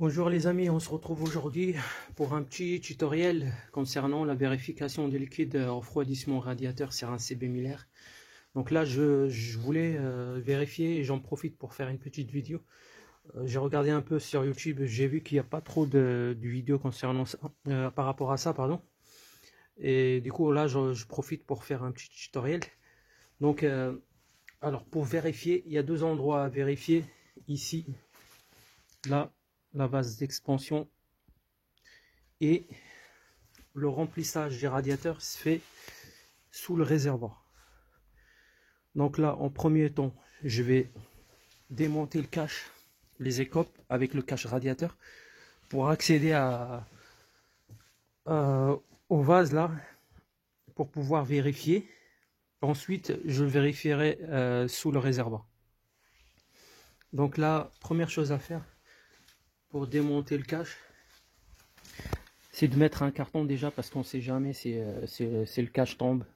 Bonjour les amis, on se retrouve aujourd'hui pour un petit tutoriel concernant la vérification du liquide refroidissement radiateur sur un CB Muller. Donc là je voulais vérifier et j'en profite pour faire une petite vidéo. J'ai regardé un peu sur YouTube, j'ai vu qu'il n'y a pas trop de vidéos concernant ça, par rapport à ça, pardon. Et du coup là je profite pour faire un petit tutoriel. Donc alors pour vérifier, il y a deux endroits à vérifier ici, là. La base d'expansion et le remplissage des radiateurs se fait sous le réservoir. Donc là, en premier temps, je vais démonter le cache, les écopes avec le cache radiateur pour accéder au vase là, pour pouvoir vérifier. Ensuite, je vérifierai sous le réservoir. Donc là, première chose à faire pour démonter le cache, c'est de mettre un carton déjà, parce qu'on ne sait jamais si le cache tombe.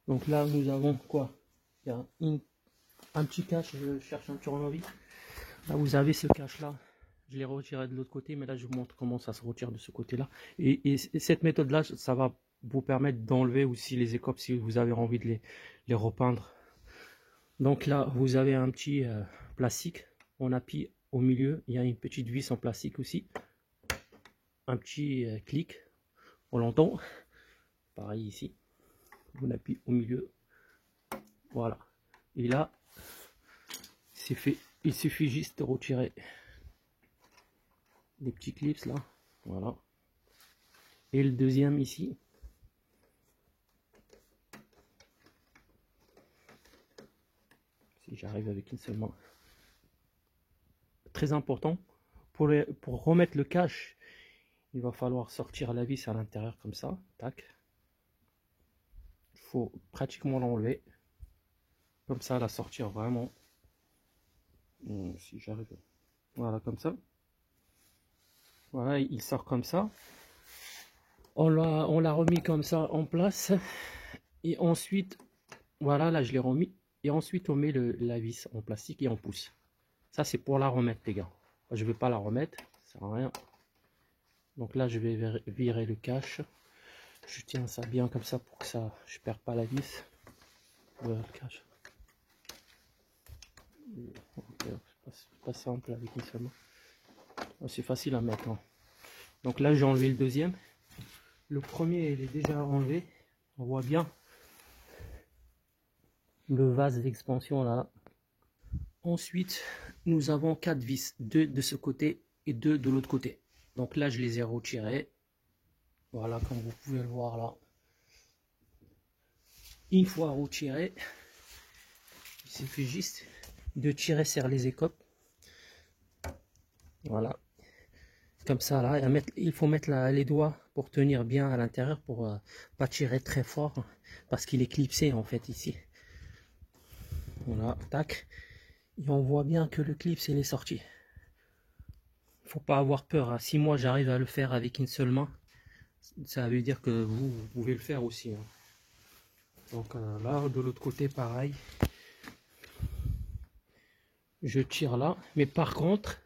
Donc là nous avons quoi? Il y a un petit cache, je cherche un tournevis. Là vous avez ce cache là, je l'ai retiré de l'autre côté, mais là je vous montre comment ça se retire de ce côté là. Et cette méthode là, ça va vous permettre d'enlever aussi les écopes si vous avez envie de les repeindre. Donc là vous avez un petit plastique, on appuie au milieu, il y a une petite vis en plastique aussi. Un petit clic, on l'entend, pareil ici, on appuie au milieu, voilà, et là c'est fait, il suffit juste de retirer les petits clips là, voilà, et le deuxième ici, si j'arrive avec une seule main, très important, pour remettre le cache, il va falloir sortir la vis à l'intérieur comme ça, tac, il faut pratiquement l'enlever, comme ça, la sortir vraiment, si j'arrive, voilà, comme ça, voilà, il sort comme ça, on l'a remis comme ça en place, et ensuite, voilà, là je l'ai remis, et ensuite on met la vis en plastique et on pousse. Ça c'est pour la remettre les gars, je vais pas la remettre, ça sert à rien. Donc là je vais virer le cache, je tiens ça bien comme ça pour que ça, je perds pas la vis. Voilà le cache. C'est pas simple avec une seule main, c'est facile à mettre, hein. Donc là j'ai enlevé le deuxième, le premier il est déjà enlevé, on voit bien le vase d'expansion là. Ensuite nous avons 4 vis, 2 de ce côté et 2 de l'autre côté. Donc là je les ai retirés, voilà, comme vous pouvez le voir là. Une fois retiré, il suffit juste de tirer sur les écopes, voilà, comme ça là. Il faut mettre les doigts pour tenir bien à l'intérieur, pour pas tirer très fort, parce qu'il est clipsé en fait ici. Voilà, tac, et on voit bien que le clip il est sorti. Faut pas avoir peur, hein. Si moi j'arrive à le faire avec une seule main, ça veut dire que vous pouvez le faire aussi, hein. Donc là de l'autre côté pareil, je tire là, mais par contre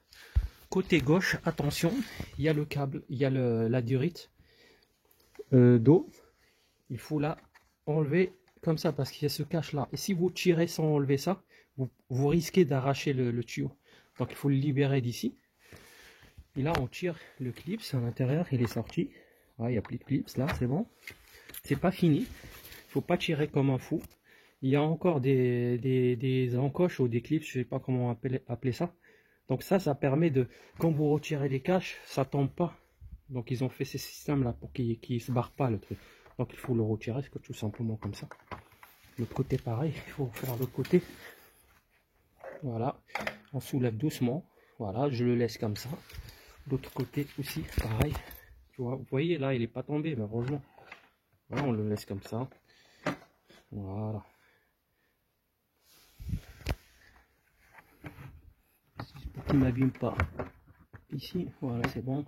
côté gauche, attention, il y a le câble, il y a la durite d'eau, il faut la enlever comme ça, parce qu'il y a ce cache là, et si vous tirez sans enlever ça, vous risquez d'arracher le tuyau. Donc il faut le libérer d'ici. Et là on tire le clip à l'intérieur, il est sorti. Ah, il n'y a plus de clips là, c'est bon. C'est pas fini, il faut pas tirer comme un fou. Il y a encore des encoches ou des clips, je sais pas comment appeler ça. Donc ça permet de, quand vous retirez les caches, ça tombe pas. Donc ils ont fait ces systèmes là pour qu'il se barre pas le truc. Donc il faut le retirer, tout simplement comme ça. L'autre côté pareil, il faut faire l'autre côté. Voilà, on soulève doucement. Voilà, je le laisse comme ça. L'autre côté aussi, pareil. Tu vois, vous voyez là, il n'est pas tombé, mais heureusement. Voilà, on le laisse comme ça. Voilà. Pour qu'il ne m'abîme pas. Ici, voilà, c'est bon.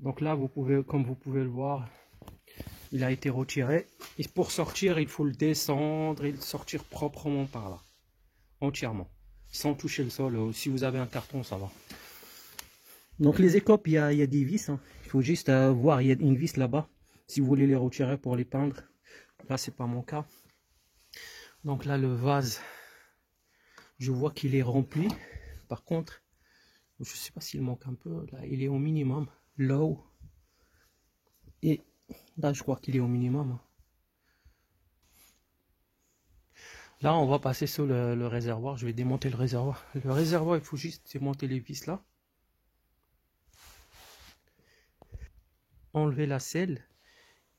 Donc là, vous pouvez, comme vous pouvez le voir, il a été retiré. Et pour sortir, il faut le descendre et le sortir proprement par là. Entièrement. Sans toucher le sol. Si vous avez un carton, ça va. Donc les écopes, il y a des vis, hein. Il faut juste voir, il y a une vis là-bas. Si vous voulez les retirer pour les peindre. Là, c'est pas mon cas. Donc là, le vase, je vois qu'il est rempli. Par contre, je sais pas s'il manque un peu. Là, il est au minimum. Low. Et là, je crois qu'il est au minimum. Là, on va passer sur le réservoir. Je vais démonter le réservoir. Le réservoir, il faut juste démonter les vis là. Enlever la selle.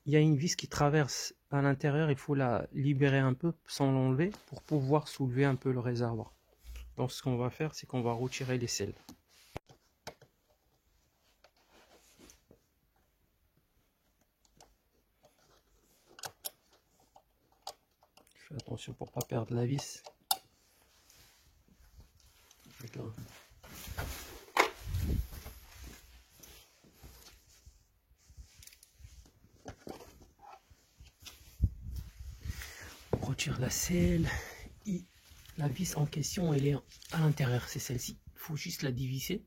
Il y a une vis qui traverse à l'intérieur. Il faut la libérer un peu sans l'enlever pour pouvoir soulever un peu le réservoir. Donc, ce qu'on va faire, c'est qu'on va retirer les selles. Fais attention pour ne pas perdre la vis. On retire la selle. Et la vis en question, elle est à l'intérieur, c'est celle-ci. Il faut juste la diviser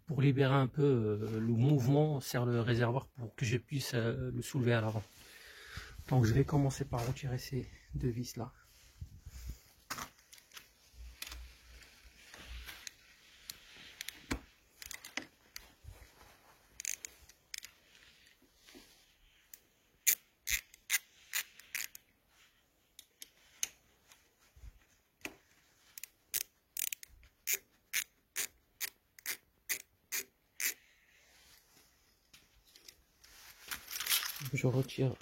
pour libérer un peu le mouvement sur le réservoir pour que je puisse le soulever à l'avant. Donc je vais commencer par retirer ces deux vis là. Je retire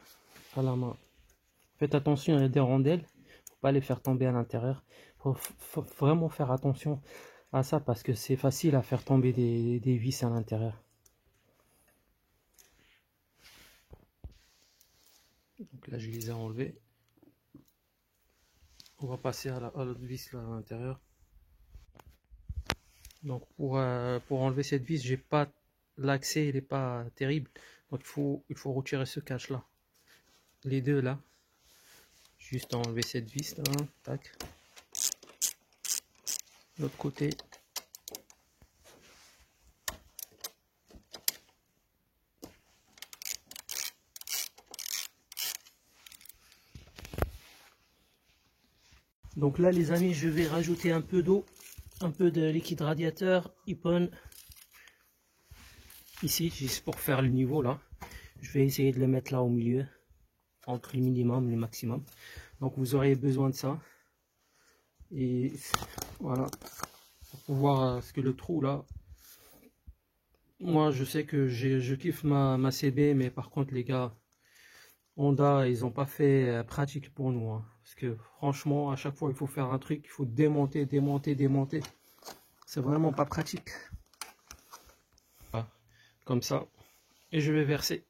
à la main. Faites attention, il y a des rondelles, faut pas les faire tomber à l'intérieur. Faut vraiment faire attention à ça parce que c'est facile à faire tomber des vis à l'intérieur. Donc là, je les ai enlevés. On va passer à l'autre vis là à l'intérieur. Donc pour enlever cette vis, j'ai pas l'accès, il n'est pas terrible. Donc il faut retirer ce cache là. Les deux là. Juste enlever cette vis là. Tac. L'autre côté. Donc là les amis, je vais rajouter un peu d'eau, un peu de liquide radiateur, Ipon. Ici, juste pour faire le niveau là. Je vais essayer de le mettre là au milieu, entre le minimum et le maximum. Donc vous aurez besoin de ça. Et voilà, pour pouvoir, parce que le trou là, moi je sais que je kiffe ma CB, mais par contre les gars, Honda, ils ont pas fait pratique pour nous. Hein. Parce que franchement, à chaque fois il faut faire un truc, il faut démonter, démonter, démonter. C'est vraiment pas pratique. Voilà, comme ça. Et je vais verser.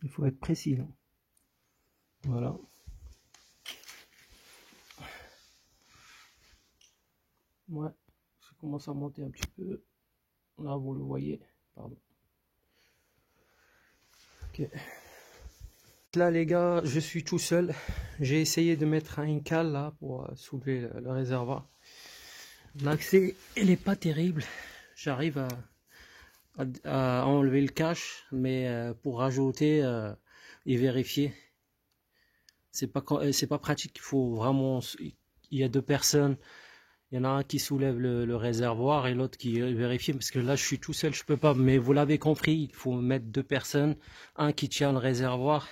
Il faut être précis. Hein. Voilà. Ouais, ça commence à monter un petit peu. Là, vous le voyez. Pardon. Ok. Là, les gars, je suis tout seul. J'ai essayé de mettre une cale là pour soulever le réservoir. L'accès, il n'est pas terrible. J'arrive à enlever le cache, mais pour rajouter et vérifier, c'est pas pratique. Il faut vraiment. Il y a deux personnes. Il y en a un qui soulève le réservoir et l'autre qui vérifie, parce que là je suis tout seul, je peux pas. Mais vous l'avez compris, il faut mettre deux personnes, un qui tient le réservoir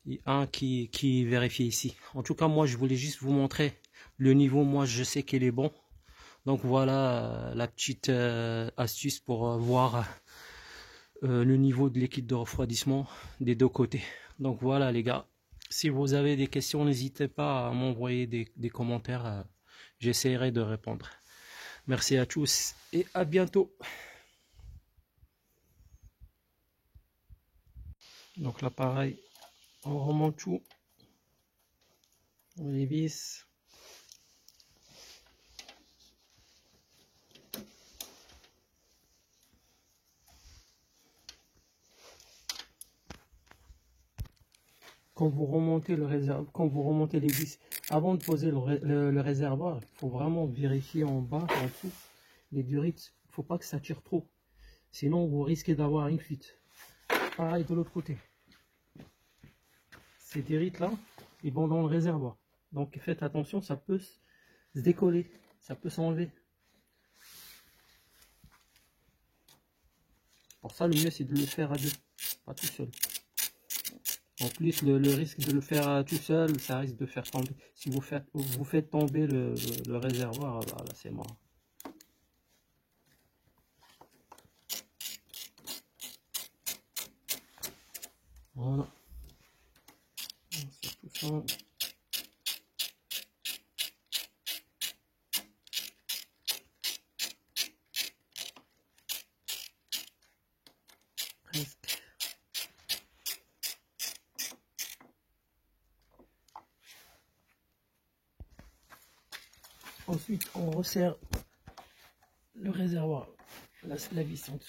et un qui vérifie ici. En tout cas, moi je voulais juste vous montrer le niveau. Moi je sais qu'il est bon. Donc voilà la petite astuce pour voir le niveau de liquide de refroidissement des deux côtés. Donc voilà les gars, si vous avez des questions, n'hésitez pas à m'envoyer des commentaires. J'essaierai de répondre. Merci à tous et à bientôt. Donc là pareil, on remonte tout. On les vis. quand vous remontez quand vous remontez les vis, avant de poser le réservoir, il faut vraiment vérifier en bas, en dessous, les durites. Il ne faut pas que ça tire trop. Sinon, vous risquez d'avoir une fuite. Pareil de l'autre côté. Ces durites là, ils vont dans le réservoir. Donc faites attention, ça peut se décoller, ça peut s'enlever. Pour ça, le mieux c'est de le faire à deux, pas tout seul. En plus, le risque de le faire tout seul, ça risque de faire tomber. Si vous faites tomber le réservoir, là c'est mort. Voilà. C'est tout ça. Presque. Ensuite, on resserre le réservoir, la vis en dessous.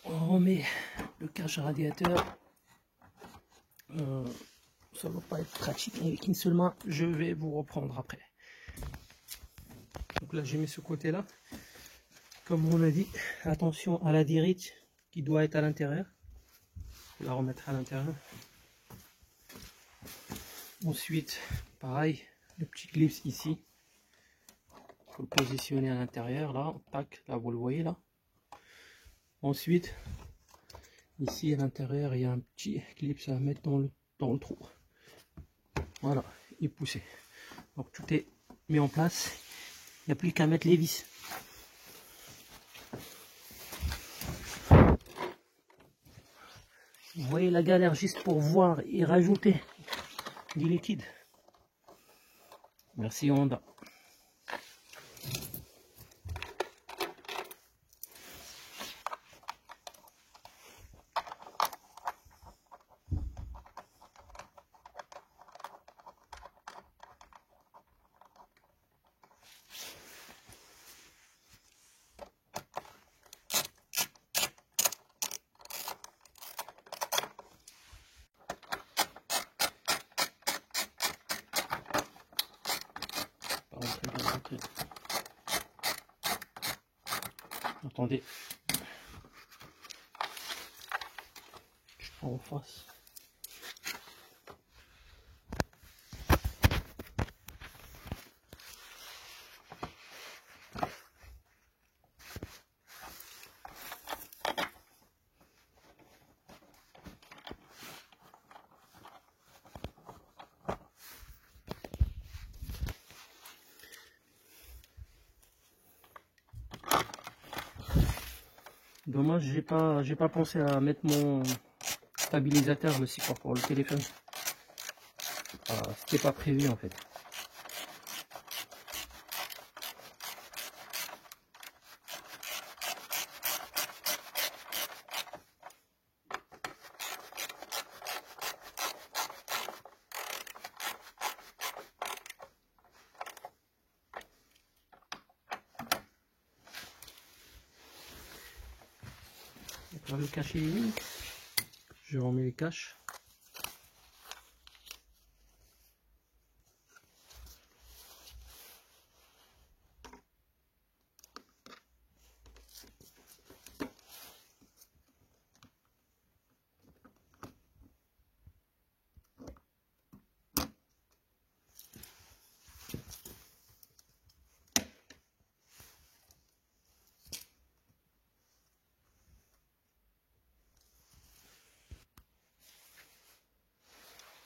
On remet le cache radiateur. Ça ne va pas être pratique avec une seule main. Je vais vous reprendre après. Donc là, j'ai mis ce côté-là. Comme on a dit, attention à la dirite qui doit être à l'intérieur. Je vais la remettre à l'intérieur. Ensuite, pareil, le petit clip ici. Il faut le positionner à l'intérieur, là. Tac, là, vous le voyez, là. Ensuite, ici à l'intérieur, il y a un petit clip à mettre dans le trou. Voilà, et pousser. Donc tout est mis en place. Il n'y a plus qu'à mettre les vis. Vous voyez la galère juste pour voir et rajouter du liquide. Merci Honda. Attendez, je prends en face. Dommage, j'ai pas pensé à mettre mon stabilisateur, le support pour le téléphone. C'était pas prévu en fait. On va le cacher. Je remets les caches.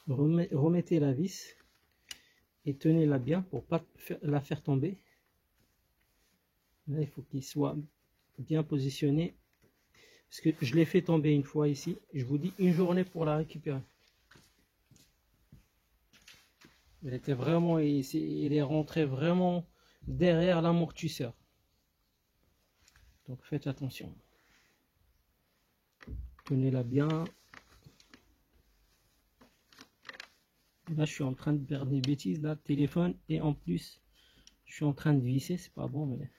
Remettez la vis et tenez-la bien pour pas la faire tomber. Là, il faut qu'il soit bien positionné parce que je l'ai fait tomber une fois ici. Je vous dis une journée pour la récupérer. Elle était vraiment, il est rentré vraiment derrière l'amortisseur. Donc faites attention. Tenez-la bien. Là, je suis en train de faire des bêtises, là, téléphone, et en plus, je suis en train de visser, c'est pas bon, mais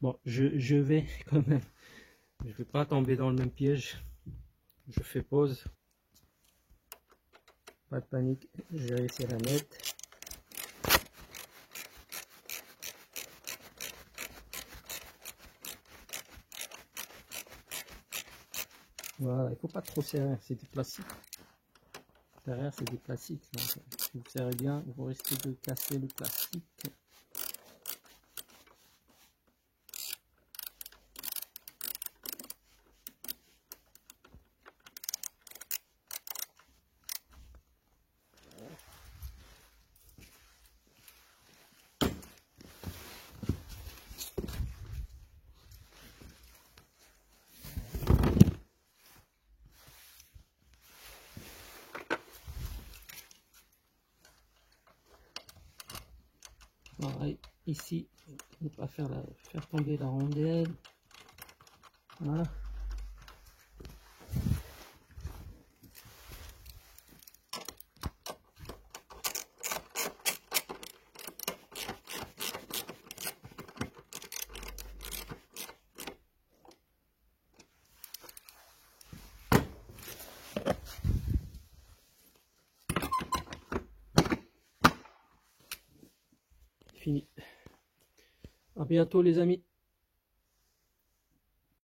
bon, je vais quand même Je vais pas tomber dans le même piège. Je fais pause. Pas de panique, j'ai réussi à la mettre. Voilà, il faut pas trop serrer, c'est du plastique. Derrière c'est du plastique. Donc, si vous serrez bien, vous risquez de casser le plastique. Voilà, ici, ne pas faire tomber la rondelle. Voilà. Fini. À bientôt les amis.